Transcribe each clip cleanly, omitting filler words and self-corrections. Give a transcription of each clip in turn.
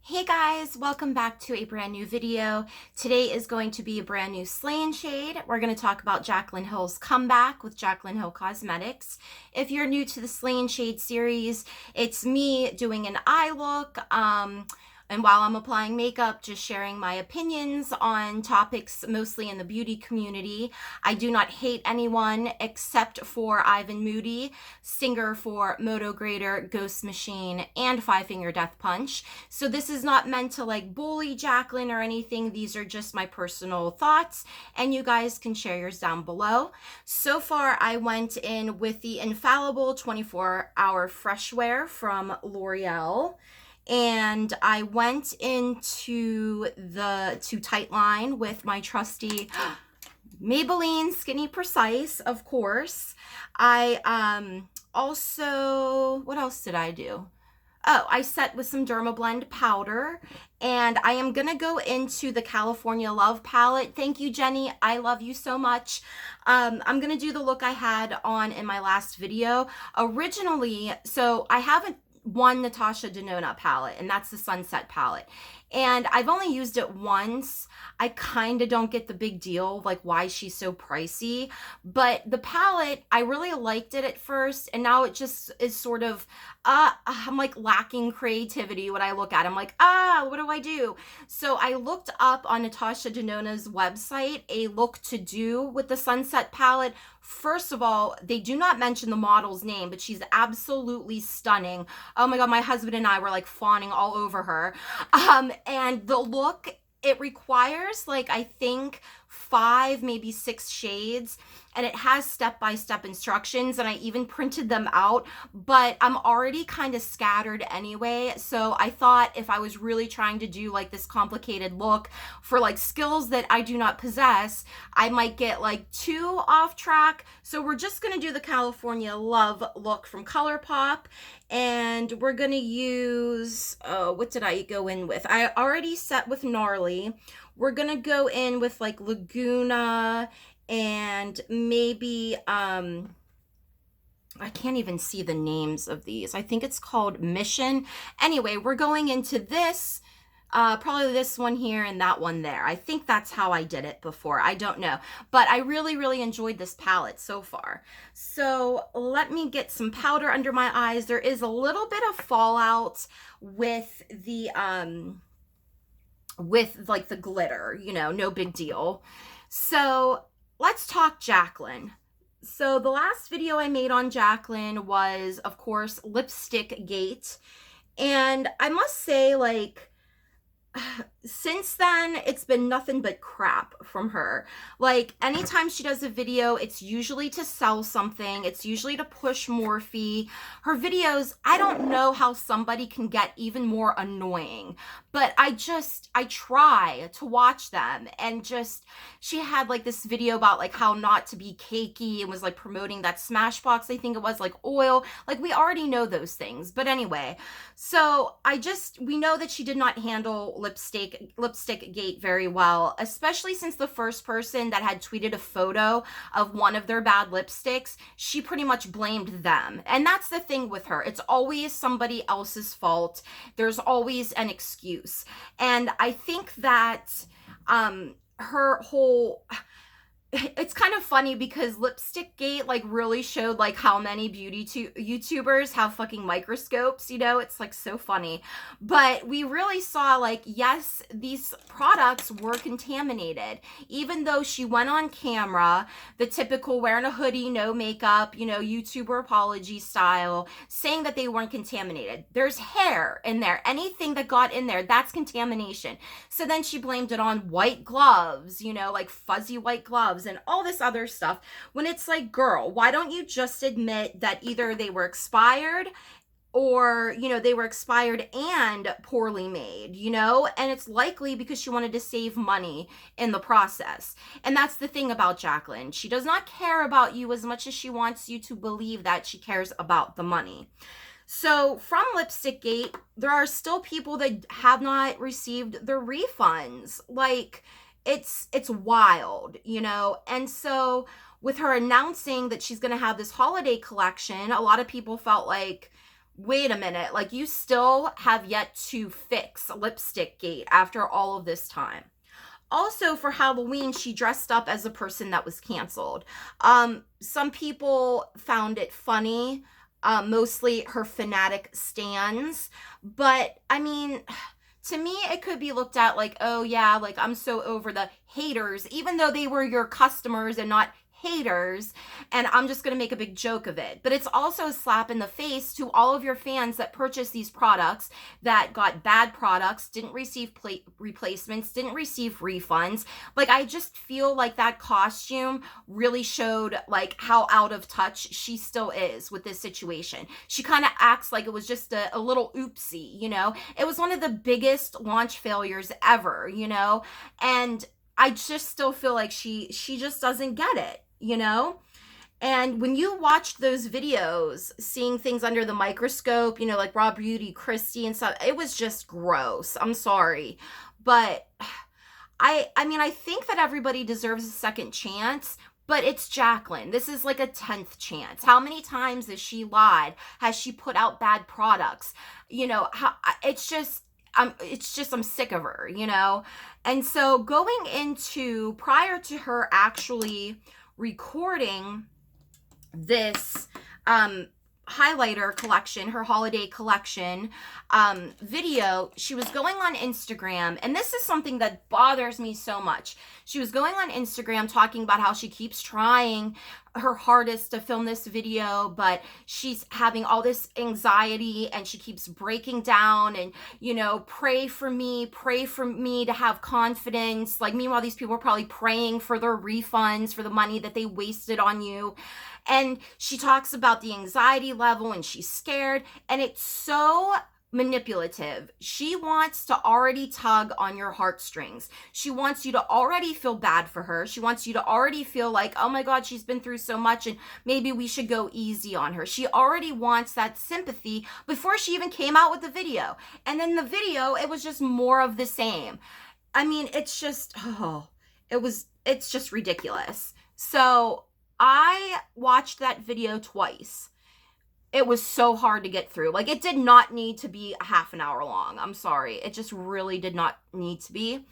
Hey guys, welcome back to a brand new video. Today is going to be a brand new Slay and Shade. We're going to talk about Jaclyn Hill's comeback with Jaclyn Hill Cosmetics. If you're new to the Slay and Shade series, it's me doing an eye look. And while I'm applying makeup, just sharing my opinions on topics mostly in the beauty community. I do not hate anyone except for Ivan Moody, singer for Moto Grader, Ghost Machine, and Five Finger Death Punch. So this is not meant to like bully Jaclyn or anything. These are just my personal thoughts, and you guys can share yours down below. So far, I went in with the Infallible 24-Hour Fresh Wear from L'Oreal. And I went into the Too Tight line with my trusty Maybelline Skinny Precise, of course. I also, what else did I do? Oh, I set with some Dermablend powder, and I am gonna go into the California Love palette. Thank you, Jenny. I love you so much. I'm gonna do the look I had on in my last video. Originally, so I haven't one Natasha Denona palette, and that's the Sunset palette, and I've only used it once. I kind of don't get the big deal, like why she's so pricey, but the palette, I really liked it at first, and now it just is sort of, I'm like lacking creativity when I look at it. I'm like, what do I do? So I looked up on Natasha Denona's website a look to do with the Sunset palette. First of all, they do not mention the model's name, but she's absolutely stunning. Oh my God, my husband and I were like fawning all over her. And the look, it requires like, I think 5, maybe 6 shades, and it has step-by-step instructions, and I even printed them out, but I'm already kind of scattered anyway. So I thought if I was really trying to do like this complicated look for like skills that I do not possess, I might get like too off track. So we're just gonna do the California Love look from ColourPop, and we're gonna use, what did I go in with? I already set with Gnarly. We're gonna go in with like Laguna and maybe, I can't even see the names of these. I think it's called Mission. Anyway, we're going into this, probably this one here and that one there. I think that's how I did it before. I don't know. But I really, really enjoyed this palette so far. So let me get some powder under my eyes. There is a little bit of fallout with the, with like the glitter, you know, no big deal. So let's talk Jaclyn. So the last video I made on Jaclyn was, of course, Lipstick Gate. And I must say, like, since then, it's been nothing but crap from her. Like, anytime she does a video, it's usually to sell something. It's usually to push Morphe. Her videos, I don't know how somebody can get even more annoying, but I try to watch them, and just, she had like this video about like how not to be cakey, and was like promoting that Smashbox, I think it was, like oil. Like, we already know those things. But anyway, so we know that she did not handle Lipstick Gate very well, especially since the first person that had tweeted a photo of one of their bad lipsticks, she pretty much blamed them. And that's the thing with her. It's always somebody else's fault. There's always an excuse. And I think that her whole, it's kind of funny because Lipstick Gate like really showed like how many beauty YouTubers have fucking microscopes, you know. It's like so funny. But we really saw like, yes, these products were contaminated. Even though she went on camera, the typical wearing a hoodie, no makeup, you know, YouTuber apology style, saying that they weren't contaminated. There's hair in there. Anything that got in there, that's contamination. So then she blamed it on white gloves, you know, like fuzzy white gloves and all this other stuff, when it's like, girl, why don't you just admit that either they were expired, or, you know, they were expired and poorly made, you know? And it's likely because she wanted to save money in the process. And that's the thing about Jaclyn. She does not care about you as much as she wants you to believe that she cares about the money. So from Lipstick Gate, there are still people that have not received their refunds. Like, it's wild, you know? And so with her announcing that she's going to have this holiday collection, a lot of people felt like, wait a minute, like you still have yet to fix Lipstick Gate after all of this time. Also, for Halloween, she dressed up as a person that was canceled. Some people found it funny, mostly her fanatic stans. But I mean, to me, it could be looked at like, oh yeah, like I'm so over the haters, even though they were your customers and not haters, and I'm just going to make a big joke of it. But it's also a slap in the face to all of your fans that purchased these products, that got bad products, didn't receive replacements, didn't receive refunds. Like, I just feel like that costume really showed like how out of touch she still is with this situation. She kind of acts like it was just a little oopsie, you know? It was one of the biggest launch failures ever, you know? And I just still feel like she just doesn't get it, you know? And when you watched those videos, seeing things under the microscope, you know, like Raw Beauty, Christy and stuff, it was just gross. I'm sorry. But I mean, I think that everybody deserves a second chance, but it's Jaclyn. This is like a 10th chance. How many times has she lied? Has she put out bad products? You know, it's just, I'm sick of her, you know? And so going into, prior to her actually recording this highlighter collection, her holiday collection video, she was going on Instagram, and this is something that bothers me so much. She was going on Instagram talking about how she keeps trying her hardest to film this video, but she's having all this anxiety and she keeps breaking down, and, you know, pray for me to have confidence. Like, meanwhile, these people are probably praying for their refunds for the money that they wasted on you. And she talks about the anxiety level and she's scared, and it's so manipulative. She wants to already tug on your heartstrings. She wants you to already feel bad for her. She wants you to already feel like, oh my God, she's been through so much and maybe we should go easy on her. She already wants that sympathy before she even came out with the video. And then the video, it was just more of the same. I mean, it's just, it's just ridiculous. So I watched that video twice. It was so hard to get through. Like, it did not need to be a half an hour long. I'm sorry. It just really did not need to be.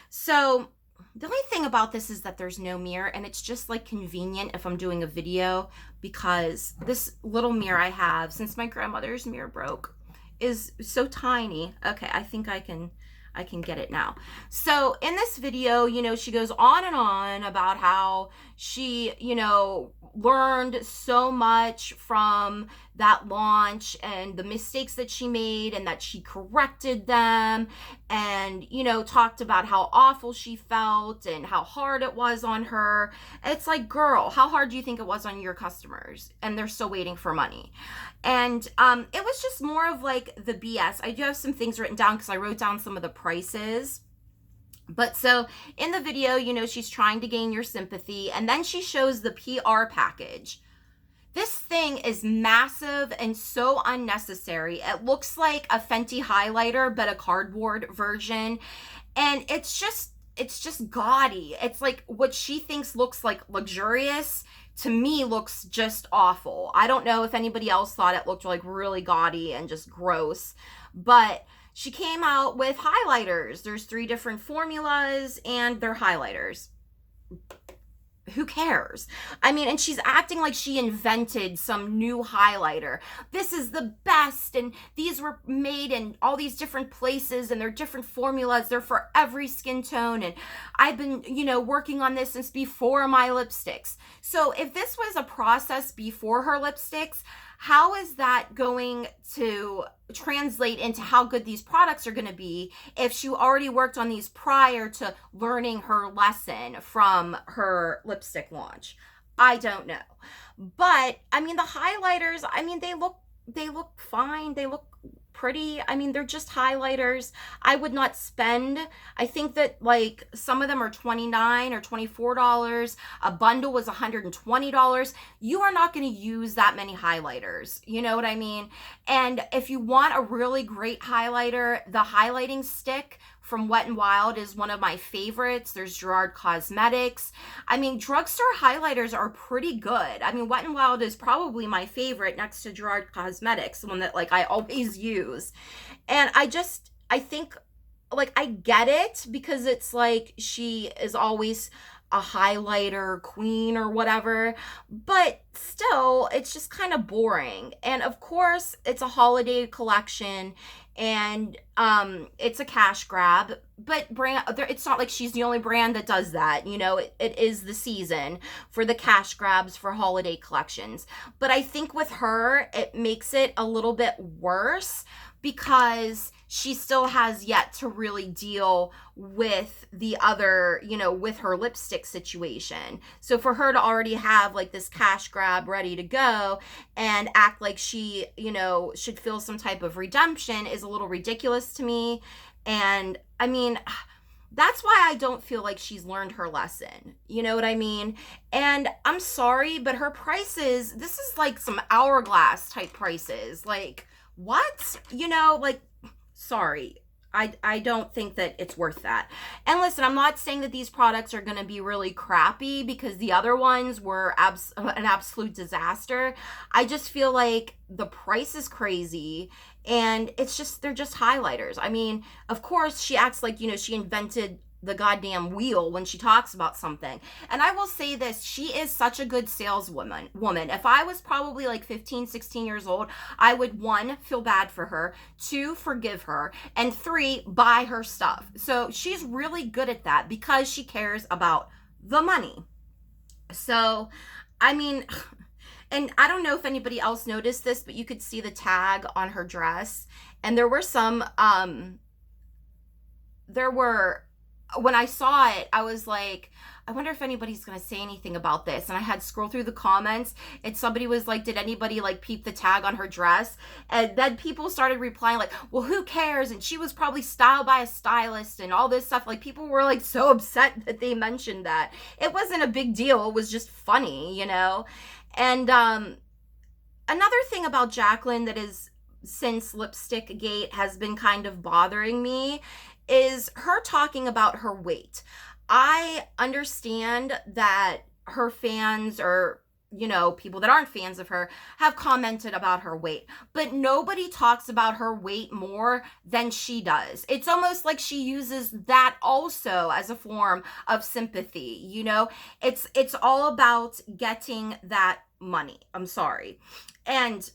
So the only thing about this is that there's no mirror, and it's just like convenient if I'm doing a video, because this little mirror I have, since my grandmother's mirror broke, is so tiny. Okay, I think I can get it now. So in this video, you know, she goes on and on about how she, you know, learned so much from that launch and the mistakes that she made, and that she corrected them, and, you know, talked about how awful she felt and how hard it was on her. It's like, girl, how hard do you think it was on your customers? And they're still waiting for money. And it was just more of like the BS. I do have some things written down because I wrote down some of the prices. But so in the video, you know, she's trying to gain your sympathy, and then she shows the PR package. This thing is massive and so unnecessary. It looks like a Fenty highlighter, but a cardboard version. And it's just gaudy. It's like what she thinks looks like luxurious, to me looks just awful. I don't know if anybody else thought it looked like really gaudy and just gross, but she came out with highlighters. There's 3 different formulas and they're highlighters. Who cares? I mean, and she's acting like she invented some new highlighter. This is the best, and these were made in all these different places, and they're different formulas. They're for every skin tone, and I've been, you know, working on this since before my lipsticks. So if this was a process before her lipsticks, how is that going to translate into how good these products are going to be if she already worked on these prior to learning her lesson from her lipstick launch? I don't know. But I mean, the highlighters, I mean, they look fine. They look pretty. I mean, they're just highlighters. I would not spend, I think that like some of them are $29 or $24. A bundle was $120. You are not going to use that many highlighters. You know what I mean? And if you want a really great highlighter, the highlighting stick from Wet n Wild is one of my favorites. There's Gerard Cosmetics. I mean, drugstore highlighters are pretty good. I mean, Wet n Wild is probably my favorite next to Gerard Cosmetics, the one that like I always use. And I think like I get it because it's like she is always a highlighter queen or whatever, but still it's just kind of boring. And of course it's a holiday collection, and it's a cash grab, but it's not like she's the only brand that does that. You know, it is the season for the cash grabs for holiday collections. But I think with her it makes it a little bit worse because she still has yet to really deal with the other, you know, with her lipstick situation. So for her to already have like this cash grab ready to go and act like she, you know, should feel some type of redemption is a little ridiculous to me. And I mean, that's why I don't feel like she's learned her lesson. You know what I mean? And I'm sorry, but her prices, this is like some hourglass type prices. Like, what? You know, like, sorry. I don't think that it's worth that. And listen, I'm not saying that these products are going to be really crappy because the other ones were an absolute disaster. I just feel like the price is crazy and they're just highlighters. I mean, of course, she acts like, you know, she invented the goddamn wheel when she talks about something. And I will say this, she is such a good saleswoman. If I was probably like 15, 16 years old, I would 1, feel bad for her, 2, forgive her, and 3, buy her stuff. So she's really good at that because she cares about the money. So, I mean, and I don't know if anybody else noticed this, but you could see the tag on her dress. And there were some, when I saw it, I was like, I wonder if anybody's going to say anything about this. And I had to scroll through the comments and somebody was like, did anybody like peep the tag on her dress? And then people started replying like, well, who cares? And she was probably styled by a stylist and all this stuff. Like people were like so upset that they mentioned that. It wasn't a big deal. It was just funny, you know? And another thing about Jaclyn that is since Lipstick Gate has been kind of bothering me is her talking about her weight. I understand that her fans or, you know, people that aren't fans of her have commented about her weight, but nobody talks about her weight more than she does. It's almost like she uses that also as a form of sympathy, you know? It's all about getting that money. I'm sorry. And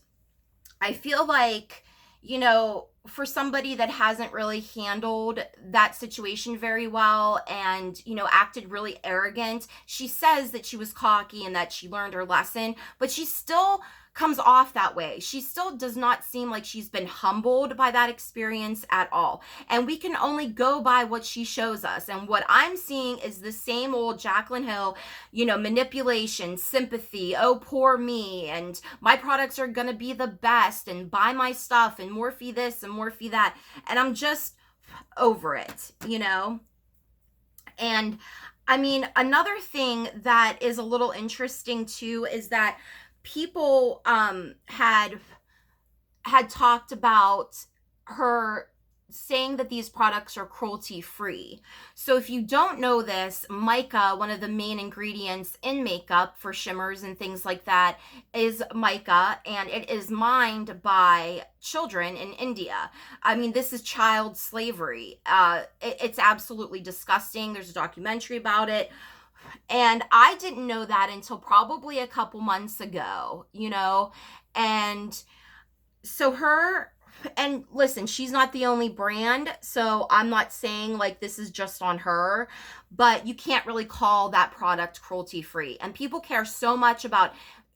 I feel like, you know, for somebody that hasn't really handled that situation very well and, you know, acted really arrogant, she says that she was cocky and that she learned her lesson, but she still comes off that way. She still does not seem like she's been humbled by that experience at all. And we can only go by what she shows us. And what I'm seeing is the same old Jaclyn Hill, you know, manipulation, sympathy, oh, poor me, and my products are going to be the best, and buy my stuff, and Morphe this and Morphe that. And I'm just over it, you know? And I mean, another thing that is a little interesting too is that people had talked about her saying that these products are cruelty free. So if you don't know this, mica, one of the main ingredients in makeup for shimmers and things like that, is mica, and it is mined by children in India. I mean, this is child slavery. It's absolutely disgusting. There's a documentary about it. And I didn't know that until probably a couple months ago, you know? And so and listen, she's not the only brand, so I'm not saying like this is just on her, but you can't really call that product cruelty free. And people care so much about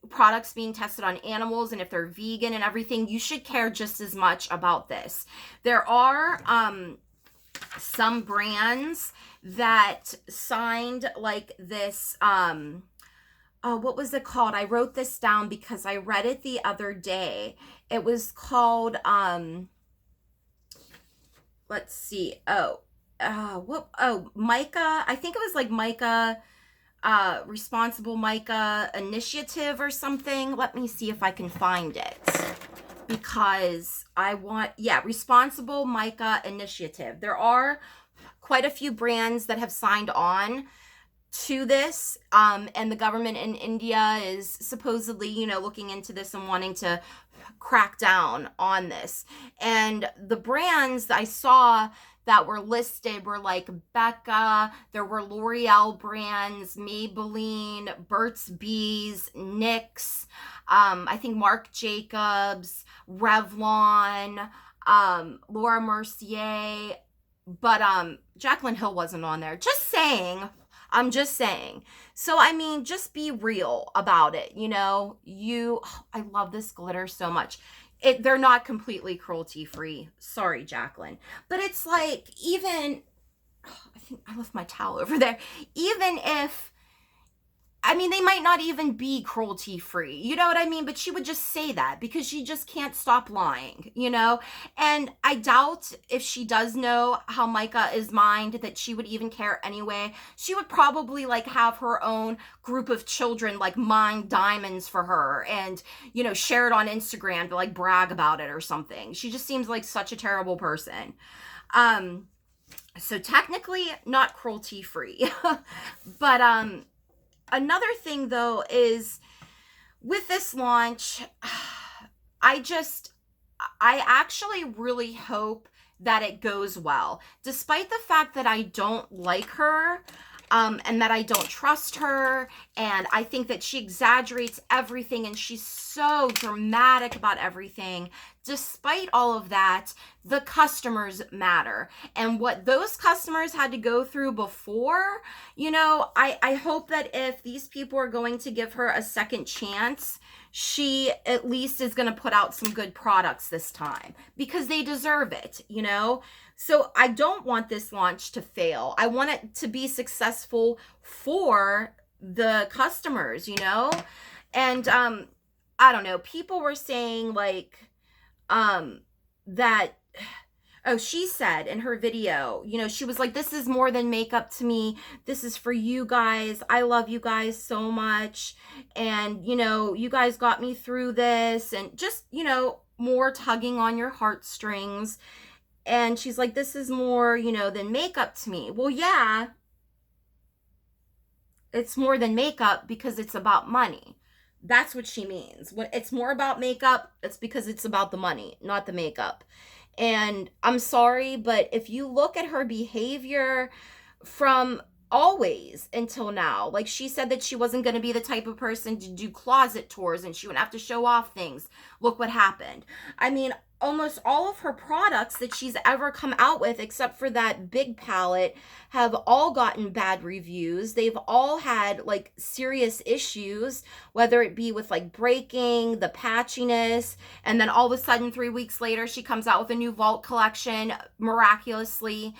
products being tested on animals and if they're vegan and everything. You should care just as much about this. There are some brands that signed like this, what was it called? I wrote this down because I read it the other day. It was called, let's see. Mica. I think it was like Mica, Responsible Mica Initiative or something. Let me see if I can find it. Because Responsible Mica Initiative. There are quite a few brands that have signed on to this, and the government in India is supposedly, you know, looking into this and wanting to crack down on this. And the brands I saw that were listed were like Becca, there were L'Oreal brands, Maybelline, Burt's Bees, NYX, I think Marc Jacobs, Revlon, Laura Mercier, but Jaclyn Hill wasn't on there. Just saying. I'm just saying. So, I mean, just be real about it. You know, I love this glitter so much. They're not completely cruelty free. Sorry, Jaclyn. But it's like, even, I think I left my towel over there. Even if, I mean, they might not even be cruelty free, you know what I mean? But she would just say that because she just can't stop lying, you know? And I doubt if she does know how Micah is mined that she would even care anyway. She would probably like have her own group of children like mine diamonds for her and, you know, share it on Instagram to like brag about it or something. She just seems like such a terrible person. So technically not cruelty free, but, another thing, though, is with this launch, I actually really hope that it goes well. Despite the fact that I don't like her, and that I don't trust her, and I think that she exaggerates everything, and she's so dramatic about everything. Despite all of that, the customers matter. And what those customers had to go through before, you know, I hope that if these people are going to give her a second chance, she at least is going to put out some good products this time because they deserve it, you know? So I don't want this launch to fail. I want it to be successful for the customers, you know? And I don't know, people were saying like that, oh, she said in her video, you know, she was like, this is more than makeup to me. This is for you guys. I love you guys so much. And, you know, you guys got me through this, and just, you know, more tugging on your heartstrings. And she's like, this is more, you know, than makeup to me. Well, yeah, it's more than makeup because it's about money. That's what she means. When it's more about makeup, it's because it's about the money, not the makeup. And I'm sorry, but if you look at her behavior from always until now, like she said that she wasn't going to be the type of person to do closet tours and she wouldn't have to show off things. Look what happened. I mean, almost all of her products that she's ever come out with, except for that big palette, have all gotten bad reviews. They've all had like serious issues, whether it be with like breaking, the patchiness, and then all of a sudden 3 weeks later she comes out with a new Vault collection miraculously.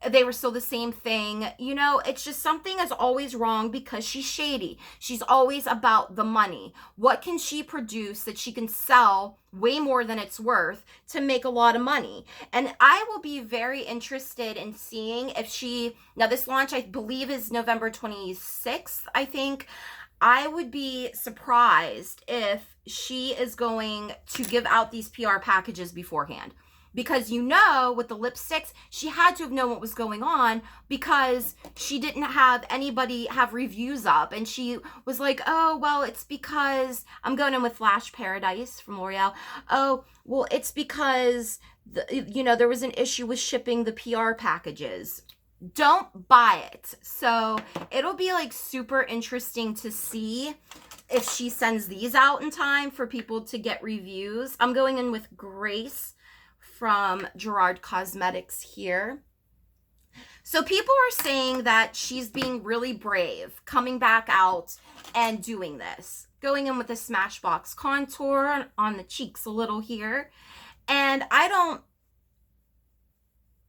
They were still the same thing. You know, it's just something is always wrong because she's shady. She's always about the money. What can she produce that she can sell way more than it's worth to make a lot of money? And I will be very interested in seeing if she, now this launch I believe is November 26th, I think. I would be surprised if she is going to give out these PR packages beforehand. Because, you know, with the lipsticks, she had to have known what was going on because she didn't have anybody have reviews up. And she was like, oh, well, it's because I'm going in with Flash Paradise from L'Oreal. Oh, well, it's because, you know, there was an issue with shipping the PR packages. Don't buy it. So it'll be like super interesting to see if she sends these out in time for people to get reviews. I'm going in with Grace from Gerard Cosmetics here. So people are saying that she's being really brave, coming back out and doing this. Going in with the Smashbox contour on the cheeks a little here. And I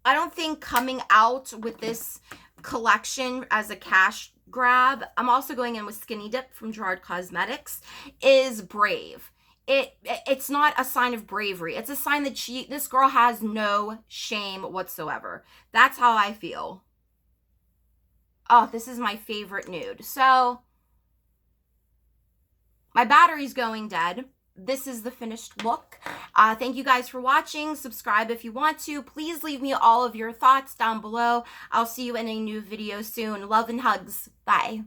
don't think coming out with this collection as a cash grab, I'm also going in with Skinny Dip from Gerard Cosmetics, is brave. It's not a sign of bravery. It's a sign that this girl has no shame whatsoever. That's how I feel. Oh, this is my favorite nude. So, my battery's going dead. This is the finished look. Thank you guys for watching. Subscribe if you want to. Please leave me all of your thoughts down below. I'll see you in a new video soon. Love and hugs. Bye.